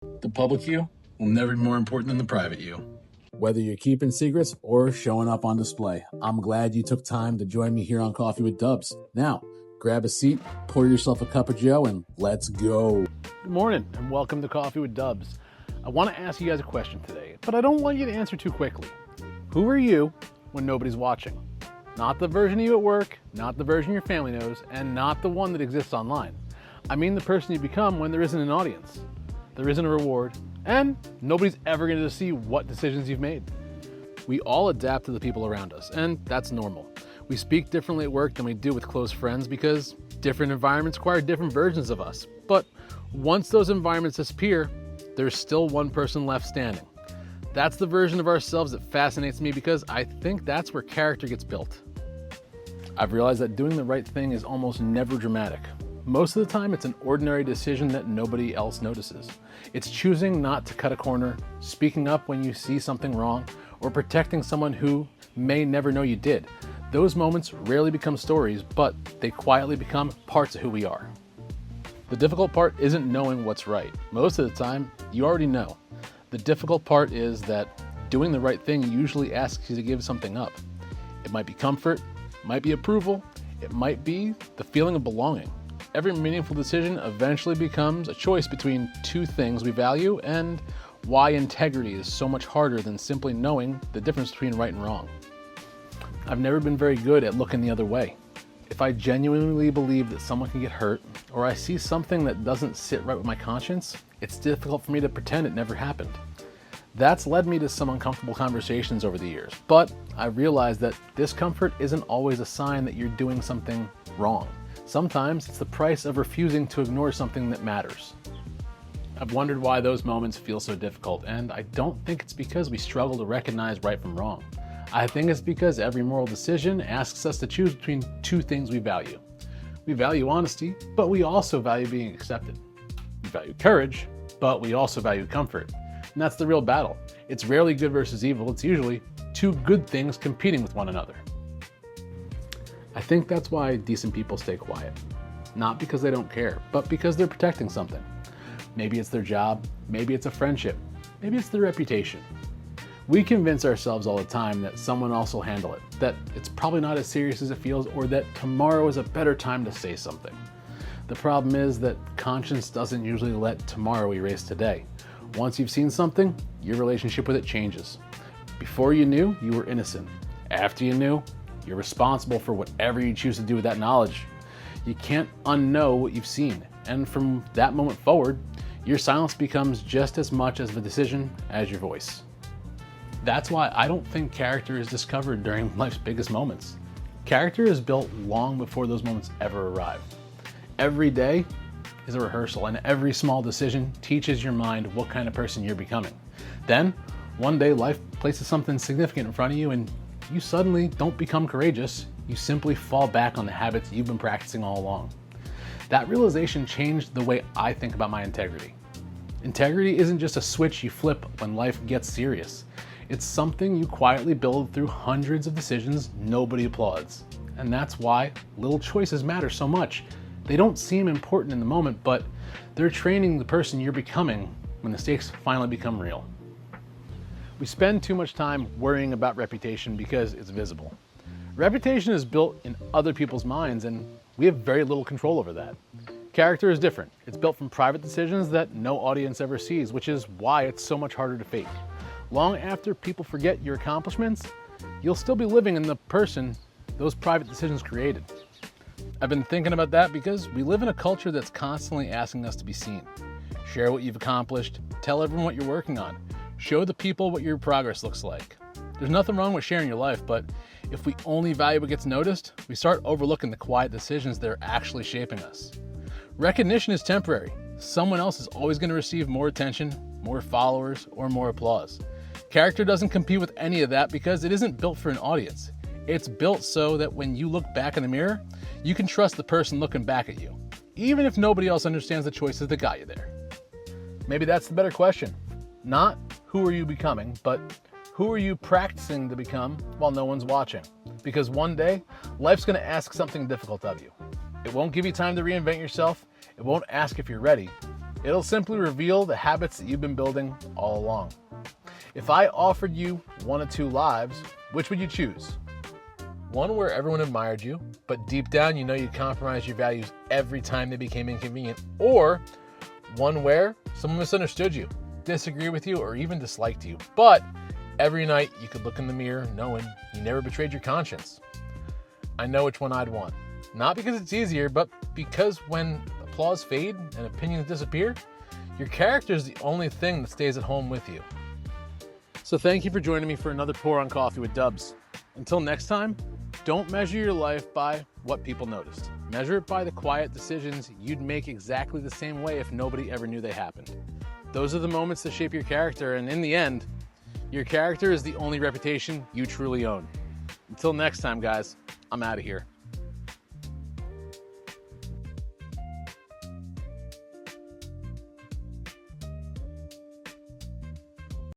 The public you will never be more important than the private you. Whether you're keeping secrets or showing up on display, I'm glad you took time to join me here on Coffee with Dubs. Now, grab a seat, pour yourself a cup of joe, and let's go. Good morning, and welcome to Coffee with Dubs. I want to ask you guys a question today, but I don't want you to answer too quickly. Who are you when nobody's watching? Not the version of you at work, not the version your family knows, and not the one that exists online. I mean the person you become when there isn't an audience, there isn't a reward, and nobody's ever going to see what decisions you've made. We all adapt to the people around us, and that's normal. We speak differently at work than we do with close friends because different environments require different versions of us. But once those environments disappear, there's still one person left standing. That's the version of ourselves that fascinates me because I think that's where character gets built. I've realized that doing the right thing is almost never dramatic. Most of the time, it's an ordinary decision that nobody else notices. It's choosing not to cut a corner, speaking up when you see something wrong, or protecting someone who may never know you did. Those moments rarely become stories, but they quietly become parts of who we are. The difficult part isn't knowing what's right. Most of the time, you already know. The difficult part is that doing the right thing usually asks you to give something up. It might be comfort, it might be approval, it might be the feeling of belonging. Every meaningful decision eventually becomes a choice between two things we value and why integrity is so much harder than simply knowing the difference between right and wrong. I've never been very good at looking the other way. If I genuinely believe that someone can get hurt, or I see something that doesn't sit right with my conscience, it's difficult for me to pretend it never happened. That's led me to some uncomfortable conversations over the years, but I've realized that discomfort isn't always a sign that you're doing something wrong. Sometimes it's the price of refusing to ignore something that matters. I've wondered why those moments feel so difficult, and I don't think it's because we struggle to recognize right from wrong. I think it's because every moral decision asks us to choose between two things we value. We value honesty, but we also value being accepted. We value courage, but we also value comfort. And that's the real battle. It's rarely good versus evil, it's usually two good things competing with one another. I think that's why decent people stay quiet. Not because they don't care, but because they're protecting something. Maybe it's their job, maybe it's a friendship, maybe it's their reputation. We convince ourselves all the time that someone else will handle it, that it's probably not as serious as it feels, or that tomorrow is a better time to say something. The problem is that conscience doesn't usually let tomorrow erase today. Once you've seen something, your relationship with it changes. Before you knew, you were innocent. After you knew, you're responsible for whatever you choose to do with that knowledge. You can't unknow what you've seen, and from that moment forward, your silence becomes just as much of a decision as your voice. That's why I don't think character is discovered during life's biggest moments. Character is built long before those moments ever arrive. Every day is a rehearsal, and every small decision teaches your mind what kind of person you're becoming. Then, one day life places something significant in front of you and you suddenly don't become courageous, you simply fall back on the habits you've been practicing all along. That realization changed the way I think about my integrity. Integrity isn't just a switch you flip when life gets serious. It's something you quietly build through hundreds of decisions nobody applauds. And that's why little choices matter so much. They don't seem important in the moment, but they're training the person you're becoming when the stakes finally become real. We spend too much time worrying about reputation because it's visible. Reputation is built in other people's minds, and we have very little control over that. Character is different. It's built from private decisions that no audience ever sees, which is why it's so much harder to fake. Long after people forget your accomplishments, you'll still be living in the person those private decisions created. I've been thinking about that because we live in a culture that's constantly asking us to be seen. Share what you've accomplished, tell everyone what you're working on, show the people what your progress looks like. There's nothing wrong with sharing your life, but if we only value what gets noticed, we start overlooking the quiet decisions that are actually shaping us. Recognition is temporary. Someone else is always going to receive more attention, more followers, or more applause. Character doesn't compete with any of that because it isn't built for an audience. It's built so that when you look back in the mirror, you can trust the person looking back at you, even if nobody else understands the choices that got you there. Maybe that's the better question. Not who are you becoming, but who are you practicing to become while no one's watching? Because one day, life's going to ask something difficult of you. It won't give you time to reinvent yourself. It won't ask if you're ready. It'll simply reveal the habits that you've been building all along. If I offered you 1 of 2 lives, which would you choose? One where everyone admired you, but deep down you know you compromised your values every time they became inconvenient, or one where someone misunderstood you, disagreed with you, or even disliked you, but every night you could look in the mirror knowing you never betrayed your conscience. I know which one I'd want. Not because it's easier, but because when applause fade and opinions disappear, your character is the only thing that stays at home with you. So thank you for joining me for another pour on Coffee with Dubs. Until next time, don't measure your life by what people noticed. Measure it by the quiet decisions you'd make exactly the same way if nobody ever knew they happened. Those are the moments that shape your character, and in the end, your character is the only reputation you truly own. Until next time, guys, I'm out of here.